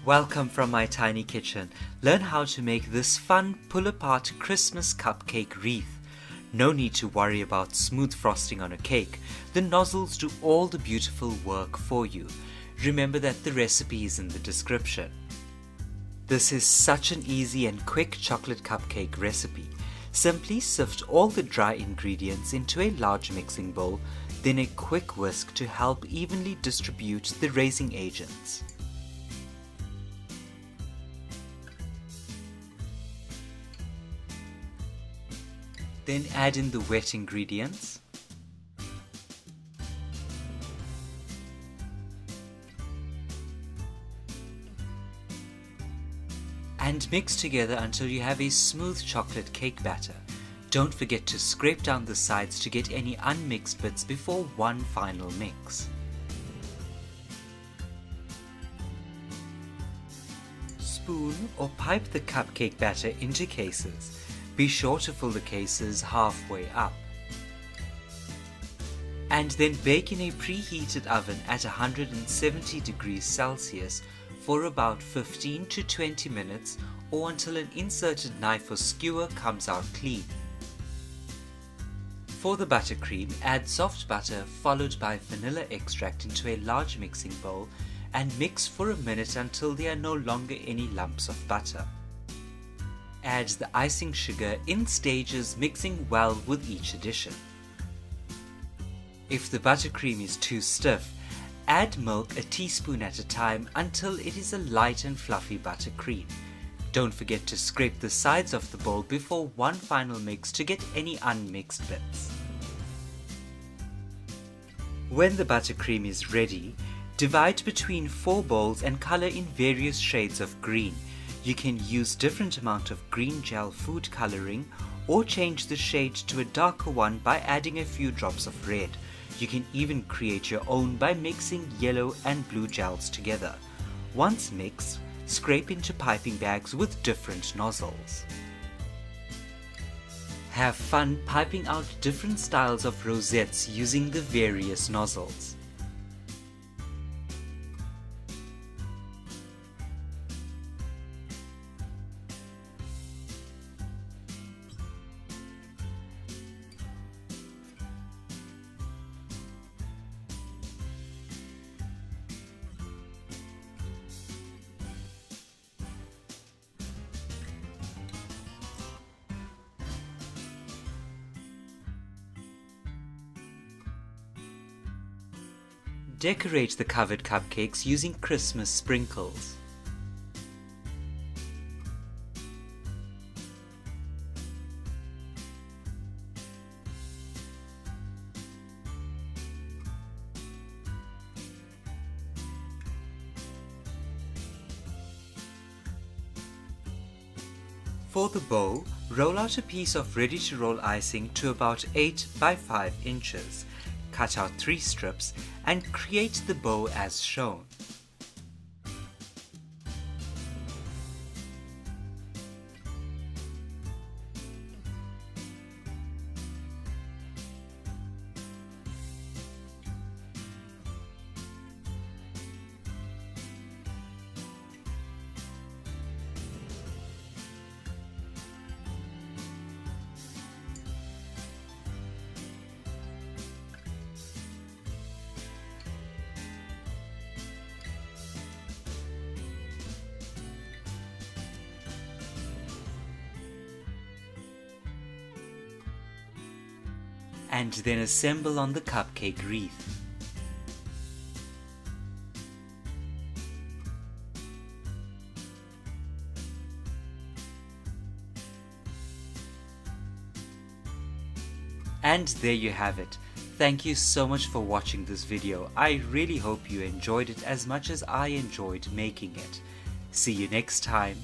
Welcome from my tiny kitchen. Learn how to make this fun pull-apart Christmas cupcake wreath. No need to worry about smooth frosting on a cake. The nozzles do all the beautiful work for you. Remember that the recipe is in the description. This is such an easy and quick chocolate cupcake recipe. Simply sift all the dry ingredients into a large mixing bowl, then a quick whisk to help evenly distribute the raising agents. Then add in the wet ingredients. And mix together until you have a smooth chocolate cake batter. Don't forget to scrape down the sides to get any unmixed bits before one final mix. Spoon or pipe the cupcake batter into cases. Be sure to fill the cases halfway up. And then bake in a preheated oven at 170 degrees Celsius for about 15 to 20 minutes or until an inserted knife or skewer comes out clean. For the buttercream, add soft butter followed by vanilla extract into a large mixing bowl and mix for a minute until there are no longer any lumps of butter. Add the icing sugar in stages, mixing well with each addition. If the buttercream is too stiff, add milk a teaspoon at a time until it is a light and fluffy buttercream. Don't forget to scrape the sides of the bowl before one final mix to get any unmixed bits. When the buttercream is ready, divide between 4 bowls and color in various shades of green. You can use different amount of green gel food coloring or change the shade to a darker one by adding a few drops of red. You can even create your own by mixing yellow and blue gels together. Once mixed, scrape into piping bags with different nozzles. Have fun piping out different styles of rosettes using the various nozzles. Decorate the covered cupcakes using Christmas sprinkles. For the bow, roll out a piece of ready-to-roll icing to about 8 by 5 inches. Cut out 3 strips and create the bow as shown. And then assemble on the cupcake wreath. And there you have it. Thank you so much for watching this video. I really hope you enjoyed it as much as I enjoyed making it. See you next time.